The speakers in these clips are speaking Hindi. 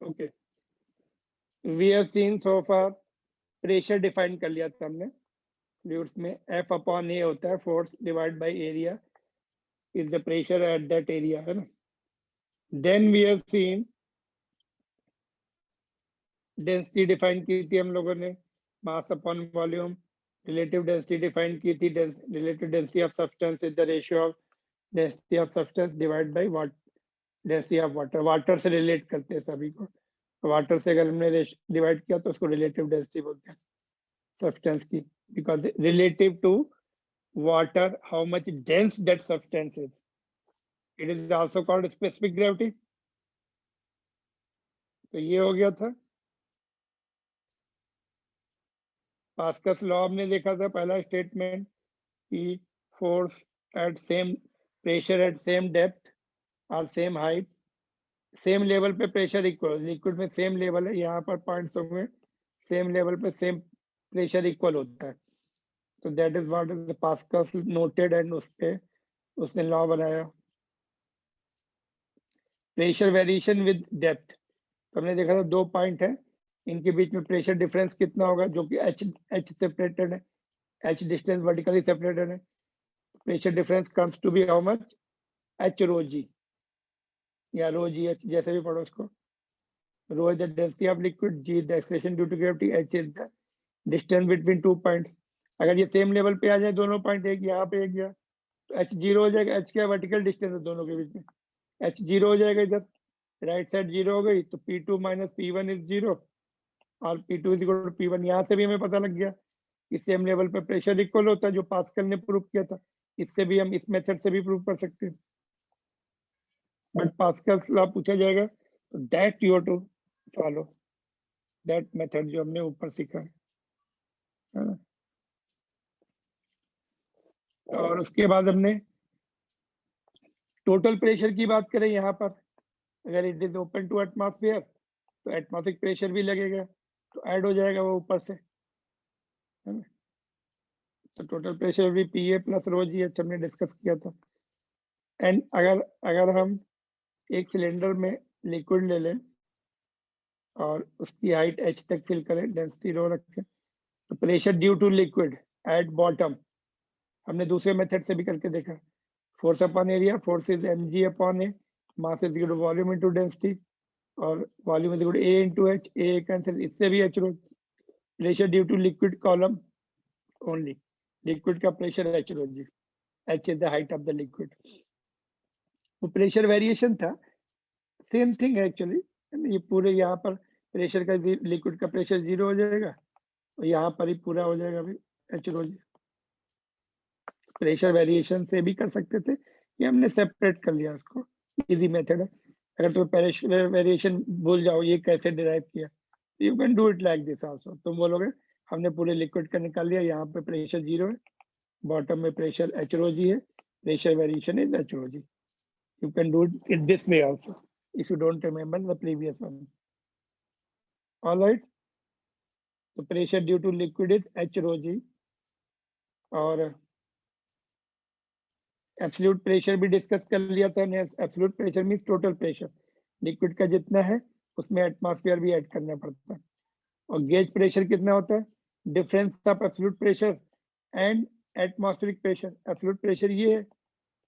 Okay, we have seen so far pressure define कर लिया था हमने फ्लूइड्स में। F अपॉन ए होता है force divide by area is the pressure at that area, है ना। Then we have seen density define की थी हम लोगों ने, mass upon volume. Relative density define की थी, relative density of substance is the ratio of density of substance divide by density of water. Water से रिलेट करते हैं सभी को, वाटर से अगर हमने डिवाइड किया तो उसको रिलेटिव डेंसिटी बोलते हैं सब्सटेंस की, because relative to water how much dense that substance is. It is also called specific gravity. तो ये हो गया था। पास्कल्स लॉ हमने देखा था, पहला स्टेटमेंट कि force at same pressure at same depth और सेम हाइट, सेम लेवल पे प्रेशर इक्वल, लिक्विड में सेम लेवल है, यहाँ पर पॉइंट्स होंगे सेम लेवल पे सेम प्रेशर इक्वल होता है। तो that is what is Pascal's noted and उस पे उसने लॉ बनाया। प्रेशर वेरिएशन विद डेप्थ, तो हमने देखा था 2 पॉइंट है, इनके बीच में प्रेशर डिफरेंस कितना होगा, जो कि एच सेपरेटेड है, एच डिस्टेंस वर्टिकली सेपरेटेड है। Pressure difference comes to be how much, H rho G या रो जी एच, जैसे भी पढ़ो उसको। Rho is the density of liquid, G the acceleration due to gravity, H is the distance between 2 point. अगर ये सेम लेवल पे आ जाए दोनों पॉइंट, एक यहाँ पे एक गया, तो एच जीरो हो जाएगा। एच क्या वर्टिकल डिस्टेंस है दोनों के बीच में, एच जीरो हो जाएगा। इधर राइट साइड जीरो हो गई तो P2 minus P1 is zero, और P2 is equal to P1। यहाँ से भी हमें पता लग गया कि सेम लेवल पे प्रेशर इक्वल होता है, जो पास्कल ने प्रूव किया था। इससे भी हम इस मेथड से भी प्रूव कर सकते हैं, बट पास्कल लॉ पूछा जाएगा तो that you to follow that method जो हमने ऊपर सीखा है ना। और उसके बाद हमने टोटल प्रेशर की बात करें, यहाँ पर अगर it is open to atmosphere तो एटमॉस्फेरिक प्रेशर भी लगेगा, तो ऐड हो जाएगा वो ऊपर से, है ना। तो टोटल प्रेशर भी PA प्लस रो जी एच हमने डिस्कस किया था। एंड अगर हम एक सिलेंडर में लिक्विड ले लें और उसकी हाइट h तक फिल करें, डेंसिटी रो रखें, तो pressure due to liquid at bottom हमने दूसरे मेथड से भी करके देखा। Force upon area, force is mg upon A, mass is equal to volume into density, और volume is equal to A into h, A cancel, इससे भी h rho. Pressure due to liquid column only, liquid का pressure h rho G, h is the height of the liquid. वो प्रेशर वेरिएशन था, सेम थिंग है एक्चुअली। ये पूरे यहाँ पर प्रेशर का लिक्विड का प्रेशर 0 हो जाएगा, और यहाँ पर ही पूरा हो जाएगा अभी एच रो जी। प्रेशर वेरिएशन से भी कर सकते थे, ये हमने सेपरेट कर लिया उसको, इजी मेथड है। अगर तो प्रेशर वेरिएशन भूल जाओ ये कैसे डिराइव किया, you can do it like this also. तुम बोलोगे हमने पूरे लिक्विड का निकाल लिया, यहाँ पे प्रेशर 0 है, बॉटम में प्रेशर एच रो जी है, pressure variation is h rho g. You can do it this way also if you don't remember the previous one. All right. So pressure due to liquid is H rho g, और एब्सोल्यूट प्रेशर भी डिस्कस कर लिया था। Absolute pressure means total pressure, liquid का जितना है उसमें एटमॉस्फेयर भी ऐड करना पड़ता है। और गेज प्रेशर कितना होता है, difference of absolute pressure and atmospheric pressure. Absolute pressure ये है,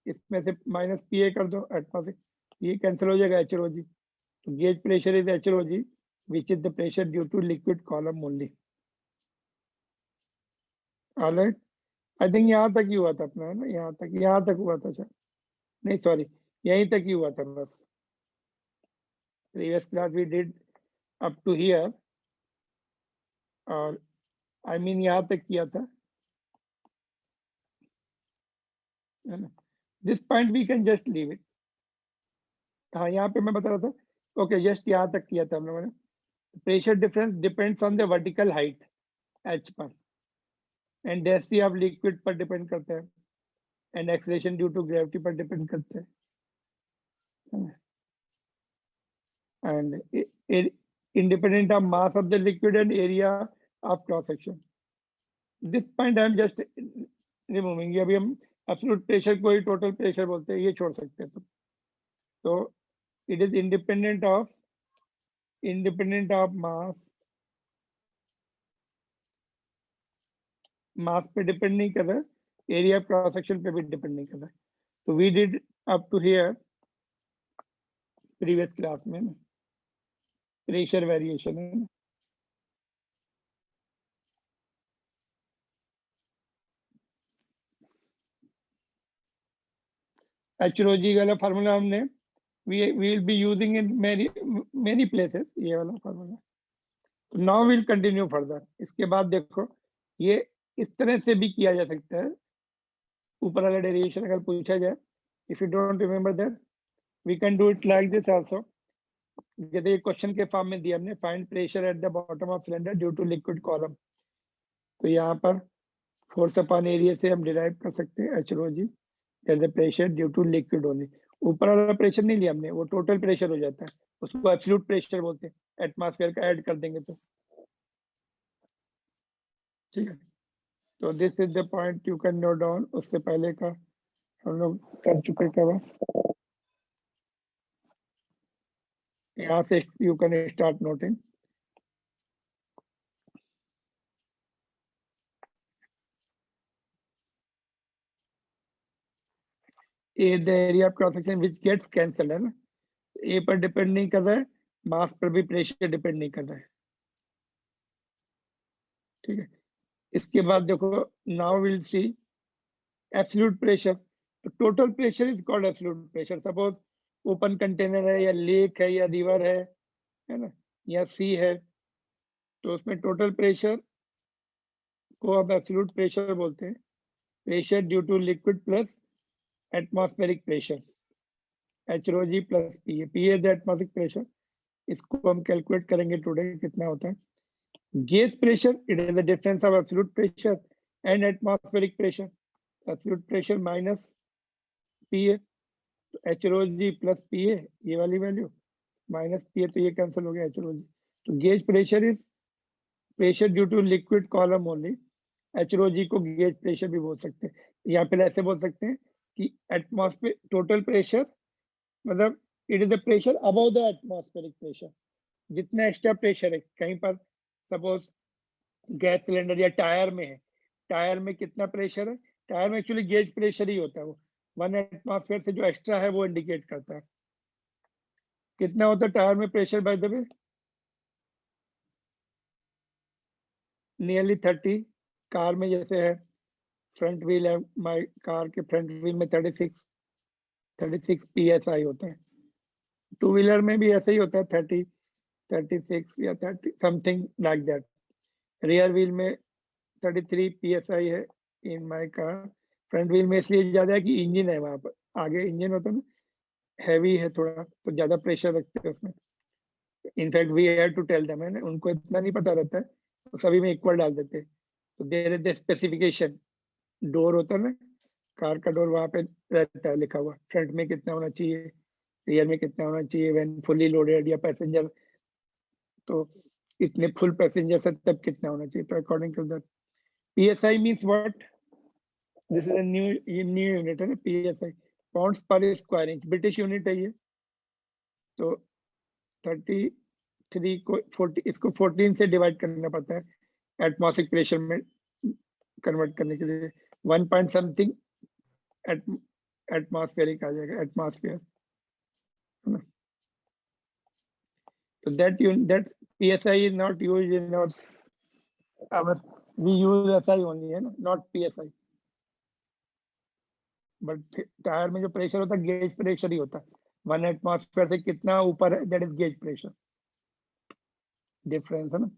इसमें से माइनस PA कर दो, एटमॉस्फेरिक ये कैंसिल हो जाएगा, h rho g. Gauge pressure is HROG, which is the pressure due to liquid column only. All right. I think यहाँ तक ही हुआ था अपना, है ना, यहाँ तक हुआ था शायद, नहीं सॉरी, यहीं तक ही हुआ था बस। Previous class we did up to here, और I mean यहाँ तक किया था, है ना। This point we can just leave it. हाँ यहाँ पे मैं बता रहा था, ओके जस्ट यहाँ तक किया था हम लोगों ने। Pressure difference depends on the vertical height h पर, एंड डेंसिटी ऑफ लिक्विड पर डिपेंड करता है, and acceleration due to gravity पर डिपेंड करता है, and independent of mass of the liquid and area of cross section. This point I am just removing. ये अभी हम absolute pressure को ही total pressure बोलते हैं, ये छोड़ सकते हैं तुम। तो it is independent of independent of मास पे डिपेंड नहीं कर रहा है, एरिया क्रॉस सेक्शन पे भी डिपेंड नहीं कर रहा है। तो we did up to here previous class में ना प्रेशर वेरिएशन है ना, HROG वाला फार्मूला हमने we will be using in many places, ये वाला formula. Now will continue further. इसके बाद देखो ये इस तरह से भी किया जा सकता है, ऊपर वाला डेरिवेशन अगर पूछा जाए, if you don't remember that we can do it like this also. जैसे क्वेश्चन के फॉर्म में दिया हमने, find pressure at the bottom of cylinder due to liquid column, तो यहाँ पर फोर्स अपॉन एरिया से हम डिराइव कर सकते हैं HROG that the pressure due to liquid only. ऊपर वाला प्रेशर नहीं लिया हमने, वो टोटल प्रेशर हो जाता है, उसको एब्सोल्यूट प्रेशर बोलते हैं, एटमॉस्फेयर का ऐड कर देंगे तो। ठीक है, तो this is the point you can note down. उससे पहले का हम लोग कर चुके कवर, यहाँ से you can start noting. A the area of cross section which gets cancelled है ना, ए पर डिपेंड नहीं कर रहा है, मास पर भी प्रेशर डिपेंड नहीं कर रहा है। ठीक है, इसके बाद देखो now will see absolute pressure. तो total pressure is called absolute pressure. Suppose open container है या लेक है या रिवर है ना, या सी है, तो उसमें टोटल प्रेशर को अब एब्सोल्यूट प्रेशर बोलते हैं। Pressure due to liquid plus atmospheric pressure, HROG plus PA। PA the atmospheric pressure, इसको हम कैलकुलेट करेंगे टुडे कितना होता है। Gauge pressure, it is the difference of absolute pressure and atmospheric pressure. Absolute pressure minus PA, तो HROG प्लस PA, ये वाली वैल्यू माइनस PA, तो ये कैंसिल हो गया HROG। तो gauge pressure is pressure due to liquid column only. HROG को गेज प्रेशर भी बोल सकते हैं, या फिर ऐसे बोल सकते हैं कि एटमॉस्फेयर टोटल प्रेशर मतलब it is the pressure above the atmospheric pressure. जितना एक्स्ट्रा प्रेशर है कहीं पर, सपोज गैस सिलेंडर या टायर में है, टायर में कितना प्रेशर है, टायर में एक्चुअली गेज प्रेशर ही होता है, वो 1 एटमॉस्फेयर से जो एक्स्ट्रा है वो इंडिकेट करता है। कितना होता है टायर में pressure by the way, nearly 30। Car में जैसे है, फ्रंट व्हील है, माय कार के फ्रंट व्हील में 36 PSI होता है। टू व्हीलर में भी ऐसे ही होता है, 30, 36 या 30 something like that. Rear wheel में 33 PSI है in my car. Front wheel में इसलिए ज्यादा है कि इंजन है वहां पर, आगे इंजन होता है ना, हैवी है थोड़ा, तो ज्यादा प्रेशर रखते हैं उसमें। In fact we have to tell them, है उनको इतना नहीं पता रहता है, तो सभी में इक्वल डाल देते हैं। तो there is the specification, door होता है ना, कार का डोर वहां पे रहता है लिखा हुआ, फ्रंट में कितना होना चाहिए, रियर में कितना होना चाहिए, व्हेन फुली लोडेड या पैसेंजर, तो इतने फुल पैसेंजर से तब कितना होना चाहिए। तो according to that PSI means what, this is a new unit है ना, PSI pounds per square inch, British unit है ये। तो 33 को 40, इसको 14 से डिवाइड करना पड़ता है एटमॉस्फेरिक प्रेशर में कन्वर्ट करने के लिए। 1 पॉइंट समथिंग एटमॉस्फेरिक आ जाएगा, एटमॉस्फेयर है ना। तो that PSI is not used in our we use SI only, है ना, not PSI। बट टायर में जो प्रेशर होता है गेज प्रेशर ही होता है, 1 एटमॉस्फेयर से कितना ऊपर है, that is gauge pressure, difference है ना।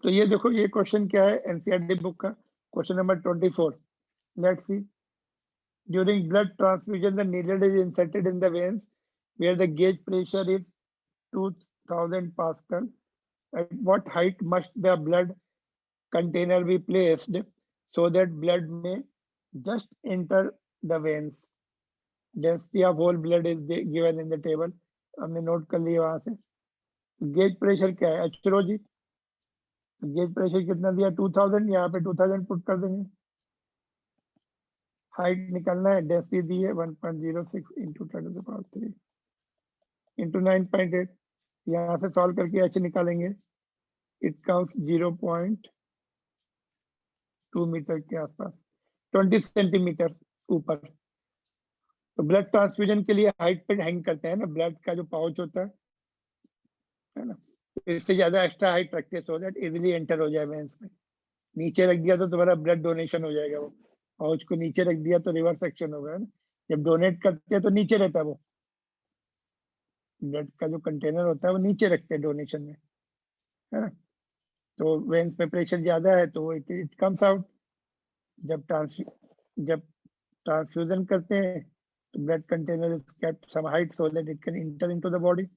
तो ये देखो, ये क्वेश्चन क्या है NCERT बुक का, question number 24। Let's see, during blood transfusion the needle is inserted in the veins where the gauge pressure is 2000 pascal. At what height must the blood container be placed so that blood may just enter the veins? Density of whole blood is given in the table, हमने नोट कर लिया वहां से। गेज प्रेशर क्या है, HROG, गेज प्रेशर कितना दिया 2000, यहाँ पे 2000 पुट कर देंगे। हाइट निकालना है, डेंसिटी दी है 1.06 × 10⁻³ इंटू 9.8, यहाँ से सॉल्व करके h निकालेंगे, इट कम्स 0.2 मीटर के आसपास, 20 सेंटीमीटर ऊपर। तो ब्लड ट्रांसफ्यूजन के लिए हाइट पे हैंग करते हैं ना, ब्लड का जो पाउच होता है ना, इससे ज्यादा एक्स्ट्रा हाइट रखते हैं सो दैट इजीली एंटर हो जाए वेंस में। नीचे रख दिया तो तुम्हारा ब्लड डोनेशन हो जाएगा, वो पाउच को नीचे रख दिया तो रिवर्स एक्शन होगा, है ना। जब डोनेट करते हैं तो नीचे रहता है, वो ब्लड का जो कंटेनर होता है वो नीचे रखते हैं डोनेशन में, है ना। तो वेंस में प्रेशर ज्यादा है तो इट कम्स आउट। जब ट्रांसफ्यूजन करते हैं तो blood container is kept some height so that it can enter into the body.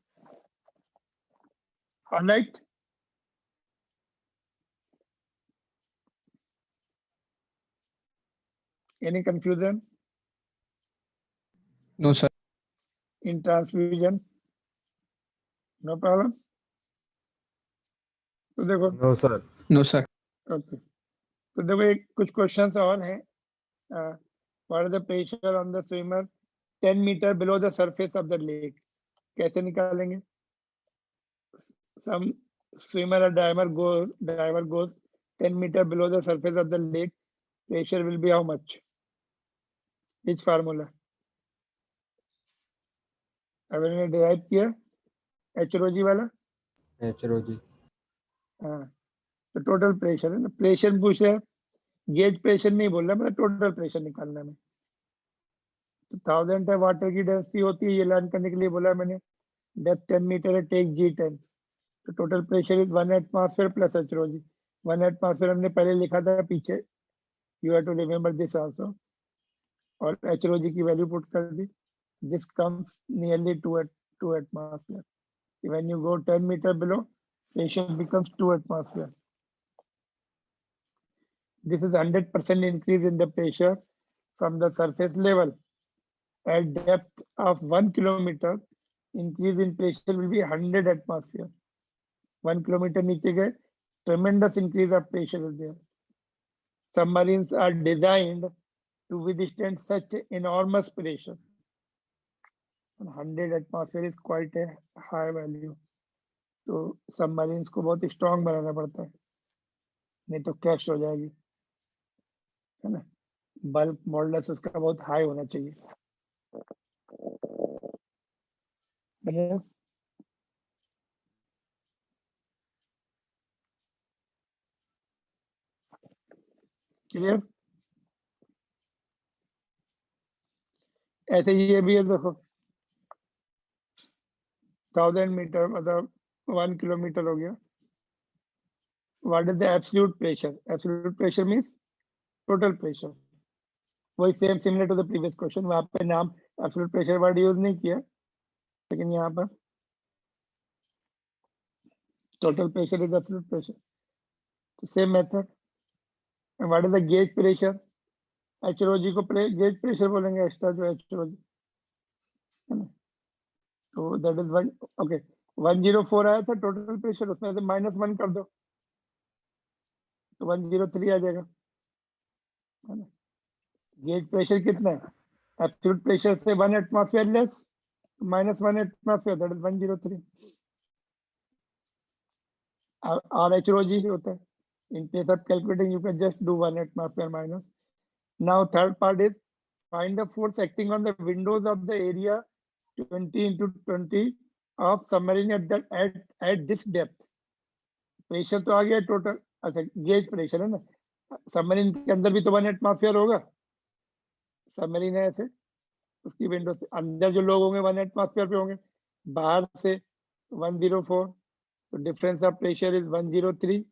All right. Any confusion No, sir. in transfusion? No problem. तो देखो, No, sir. No, sir. Okay, तो देखो एक कुछ क्वेश्चंस और हैं। What is the pressure on the swimmer 10 metre below the surface of the lake? कैसे निकालेंगे? सम swimmer or diver goes 10 meter below the surface of the lake, pressure will be how much? Which formula? अगर मैंने डिराइव किया HROG वाला, HROG. हाँ, तो टोटल प्रेशर है ना, प्रेशर पूछ रहे हैं, गेज प्रेशर नहीं बोल रहा, मतलब टोटल प्रेशर निकालना में। तो 1000 है वाटर की डेंसिटी होती है, ये लर्न करने के लिए बोला मैंने। डेप्थ 10 मीटर है, टेक G10, तो total pressure is 1 atmosphere plus HROG। 1 atmosphere हमने पहले लिखा था पीछे, you have to remember this also, और HROG की वैल्यू पुट कर दी। This comes nearly 2 atmosphere. When you go 10 meter below, pressure becomes 2 atmosphere. This is 100% increase in the pressure from the surface level. At depth of 1 kilometer, increase in pressure will be 100 atmosphere. 1 kilometer नीचे गए, tremendous increase of pressure is there. Submarines are designed to withstand such enormous pressure. 100 atmosphere is quite a high value, तो सबमरीन्स को बहुत स्ट्रांग बनाना पड़ता है, नहीं तो क्रैश हो जाएगी, है ना। बल्क मॉडुलस उसका बहुत हाई होना चाहिए। क्लियर? ऐसे ये भी है, देखो 1000 मीटर मतलब 1 किलोमीटर हो गया। What is the absolute pressure? Absolute pressure means total pressure. वही same similar to the previous question, वहां पे नाम एब्सोल्यूट प्रेशर वर्ड यूज नहीं किया, लेकिन यहाँ पर total pressure is absolute pressure. तो same method. What is the gauge pressure? HROG को गेज प्रेशर बोलेंगे, एक्स्ट्रा जो HROG है ना। तो दैट इज 1, ओके 104 आया था टोटल प्रेशर, उसमें से -1 कर दो तो 103 आ जाएगा, है ना। गेज प्रेशर कितना है? एब्सोल्यूट प्रेशर से 1 atmosphere less, -1 atmosphere, that is 103। और HROG होता है, in case of calculating you can just do 1 atmosphere minus. Now third part is find the force acting on the windows of the area 20 into 20 of submarine at this depth. Pressure तो आ गया टोटल, अच्छा गेज प्रेशर है ना, सबमरीन के अंदर भी तो 1 एटमॉस्फेयर होगा, सबमरीन है ऐसे, उसकी विंडो से अंदर जो लोग होंगे 1 एटमॉस्फेयर पे होंगे, बाहर से 104, तो डिफरेंस ऑफ प्रेशर इज 103,